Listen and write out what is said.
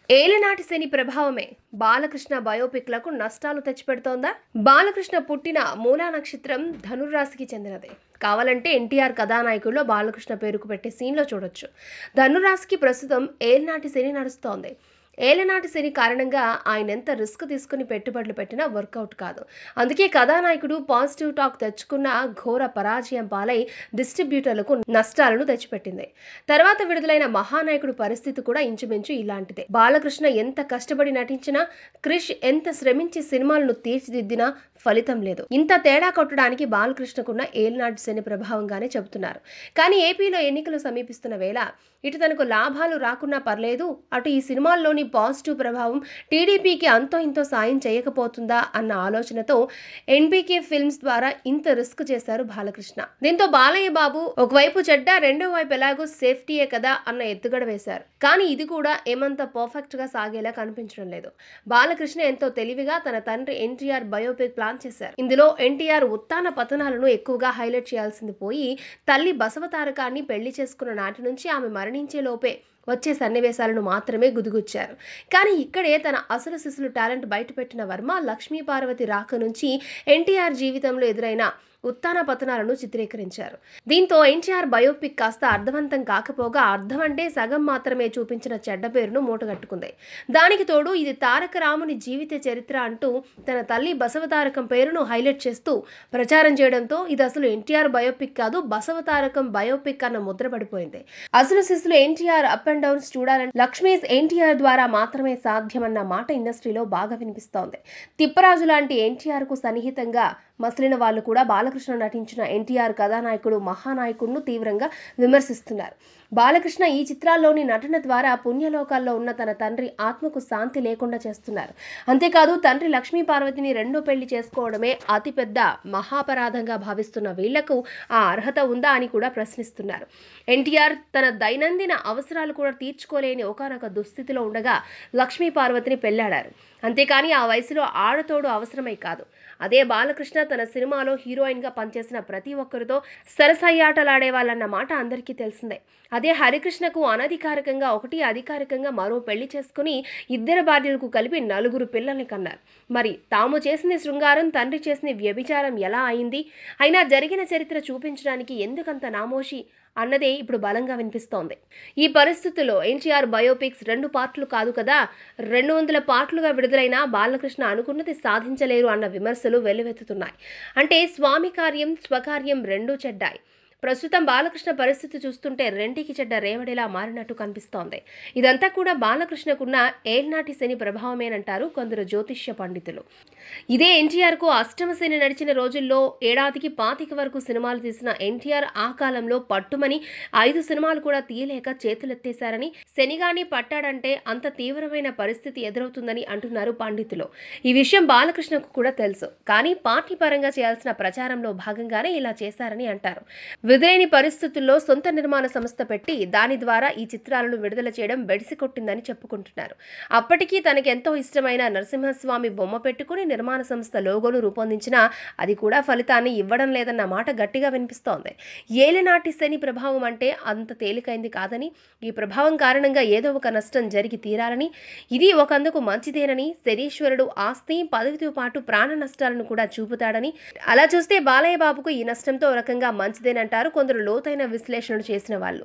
ఏలనాటి శని ప్రభావమే బాలకృష్ణ బయోపిక్లకు నష్టాలు తెచ్చిపెడుతోందా? బాలకృష్ణ పుట్టిన మూలా నక్షత్రం ధనుర్రాశికి చెందినదే. కావాలంటే ఎన్టీఆర్ కథానాయకుల్లో బాలకృష్ణ పేరుకు పెట్టే సీన్లో చూడొచ్చు. ధనుర్రాశికి ప్రస్తుతం ఏలనాటి శని నడుస్తోంది. ఏలనాటి శని కారణంగా ఆయన ఎంత రిస్క్ తీసుకుని పెట్టుబడులు పెట్టినా వర్కౌట్ కాదు. అందుకే కథానాయకుడు పాజిటివ్ టాక్ తెచ్చుకున్న ఘోర పరాజయం పాలై డిస్ట్రిబ్యూటర్లకు నష్టాలను తెచ్చిపెట్టింది. తర్వాత విడుదలైన మహానాయకుడు పరిస్థితి కూడా ఇంచుమించు ఇలాంటిదే. బాలకృష్ణ ఎంత కష్టపడి నటించినా, క్రిష్ ఎంత శ్రమించి సినిమాలను తీర్చిదిద్దినా ఫలితం లేదు. ఇంత తేడా కొట్టడానికి బాలకృష్ణకున్న ఏలనాటి శని ప్రభావంగానే చెబుతున్నారు. కానీ ఏపీలో ఎన్నికలు సమీపిస్తున్న వేళ ఇటు తనకు లాభాలు రాకున్నా పర్లేదు, అటు ఈ సినిమాల్లోని పాజిటివ్ ప్రభావం టీడీపీకి అంతో ఇంతో సాయం చేయకపోతుందా అన్న ఆలోచనతో ఎన్బీకే ఫిల్మ్స్ ద్వారా ఇంత రిస్క్ చేశారు బాలకృష్ణ. దీంతో బాలయ్య బాబు ఒకవైపు చెడ్డ, రెండో వైపు ఎలాగో సేఫ్టీయే కదా అన్న ఎత్తుగడ వేశారు. కానీ ఇది కూడా ఏమంత పర్ఫెక్ట్ గా సాగేలా కనిపించడం లేదు. బాలకృష్ణ ఎంతో తెలివిగా తన తండ్రి ఎన్టీఆర్ బయోపిక్ ప్లాన్ చేశారు. ఇందులో ఎన్టీఆర్ ఉత్తాన పతనాలను ఎక్కువగా హైలైట్ చేయాల్సింది పోయి, తల్లి బసవతారకాన్ని పెళ్లి చేసుకున్న నాటి నుంచి ఆమె మరణించే లోపే వచ్చే సన్నివేశాలను మాత్రమే గుదిగుచ్చారు. కానీ ఇక్కడే తన అసలు సిసులు టాలెంట్ బయటపెట్టిన వర్మ లక్ష్మీ పార్వతి రాక నుంచి ఎన్టీఆర్ జీవితంలో ఎదురైన ఉత్తాన పతనాలను చిత్రీకరించారు. దీంతో ఎన్టీఆర్ బయోపిక్ కాస్త అర్థవంతం కాకపోగా, అర్థం అంటే సగం మాత్రమే చూపించిన చెడ్డ పేరును మూటగట్టుకుంది. దానికి తోడు ఇది తారక రాముని జీవిత చరిత్ర అంటూ తన తల్లి బసవతారకం పేరును హైలైట్ చేస్తూ ప్రచారం చేయడంతో ఇది అసలు ఎన్టీఆర్ బయోపిక్ కాదు, బసవతారకం బయోపిక్ అన్న ముద్ర పడిపోయింది. అసలు శిశులు ఎన్టీఆర్ అప్ అండ్ డౌన్స్ చూడాలంటే లక్ష్మీస్ ఎన్టీఆర్ ద్వారా మాత్రమే సాధ్యమన్న మాట ఇండస్ట్రీలో బాగా వినిపిస్తోంది. తిప్పరాజు లాంటి ఎన్టీఆర్ కు సన్నిహితంగా మసలిన వాళ్ళు కూడా బాలకృష్ణ నటించిన ఎన్టీఆర్ కథానాయకుడు మహానాయకుడును తీవ్రంగా విమర్శిస్తున్నారు. బాలకృష్ణ ఈ చిత్రాల్లోని నటన ద్వారా పుణ్యలోకాల్లో ఉన్న తన తండ్రి ఆత్మకు శాంతి లేకుండా చేస్తున్నారు. అంతేకాదు తండ్రి లక్ష్మీ పార్వతిని రెండో పెళ్లి చేసుకోవడమే అతిపెద్ద మహాపరాధంగా భావిస్తున్న వీళ్లకు ఆ అర్హత ఉందా అని కూడా ప్రశ్నిస్తున్నారు. ఎన్టీఆర్ తన దైనందిన అవసరాలు కూడా తీర్చుకోలేని ఒకానొక దుస్థితిలో ఉండగా లక్ష్మీ పార్వతిని పెళ్లాడారు. అంతేకాని ఆ వయసులో ఆడతోడు అవసరమై కాదు. అదే బాలకృష్ణ తన సినిమాలో హీరోయిన్ గా పనిచేసిన ప్రతి ఒక్కరితో సరసయ్యాటలాడే వాళ్ళన్న మాట అందరికీ తెలిసిందే. అదే హరికృష్ణకు అనధికారికంగా ఒకటి, అధికారికంగా మరో పెళ్లి చేసుకుని ఇద్దరు భార్యలకు కలిపి 4 పిల్లల్ని కన్నారు. మరి తాము చేసిన శృంగారం, తండ్రి చేసిన వ్యభిచారం ఎలా అయింది? అయినా జరిగిన చరిత్ర చూపించడానికి ఎందుకంత నామోషి అన్నదే ఇప్పుడు బలంగా వినిపిస్తోంది. ఈ పరిస్థితుల్లో ఎన్టీఆర్ బయోపిక్స్ 2 పార్ట్లు కాదు కదా, 200 పార్ట్లుగా విడుదలైన బాలకృష్ణ అనుకున్నది సాధించలేరు అన్న విమర్శలు వెల్లువెత్తుతున్నాయి. అంటే స్వామి కార్యం, స్వకార్యం రెండూ చెడ్డాయి. ప్రస్తుతం బాలకృష్ణ పరిస్థితి చూస్తుంటే రెంటికి చెడ్డ రేవడిలా మారినట్టు కనిపిస్తోంది. ఇదంతా కూడా బాలకృష్ణకున్న ఏల్నాటి శని ప్రభావమేనంటారు కొందరు జ్యోతిష్య పండితులు. ఇదే ఎన్టీఆర్ కు అష్టమ శని నడిచిన రోజుల్లో ఏడాదికి 25 వరకు సినిమాలు తీసిన ఎన్టీఆర్ ఆ కాలంలో పట్టుమని 5 సినిమాలు కూడా తీయలేక చేతులెత్తేశారని, శనిగాని పట్టాడంటే అంత తీవ్రమైన పరిస్థితి ఎదురవుతుందని అంటున్నారు పండితులు. ఈ విషయం బాలకృష్ణకు కూడా తెలుసు. కానీ పార్టీ పరంగా చేయాల్సిన ప్రచారంలో భాగంగానే ఇలా చేశారని అంటారు. విధులేని పరిస్థితుల్లో సొంత నిర్మాణ సంస్థ పెట్టి దాని ద్వారా ఈ చిత్రాలను విడుదల చేయడం బెడిసి కొట్టిందని చెప్పుకుంటున్నారు. అప్పటికీ తనకెంతో ఇష్టమైన నరసింహస్వామి బొమ్మ పెట్టుకుని నిర్మాణ సంస్థ లోగోను రూపొందించినా అది కూడా ఫలితాన్ని ఇవ్వడం లేదన్న మాట గట్టిగా వినిపిస్తోంది. ఏలినాటి శని ప్రభావం అంటే అంత తేలికైంది కాదని, ఈ ప్రభావం కారణంగా ఏదో ఒక నష్టం జరిగి తీరాలని, ఇది ఒకందుకు మంచిదేనని, శనీశ్వరుడు ఆస్తి పదవితో పాటు ప్రాణ నష్టాలను కూడా చూపుతాడని, అలా చూస్తే బాలయ్య బాబుకు ఈ నష్టంతో రకంగా మంచిదేనంటారు కొందరు లోతైన విశ్లేషణలు చేసిన వాళ్ళు.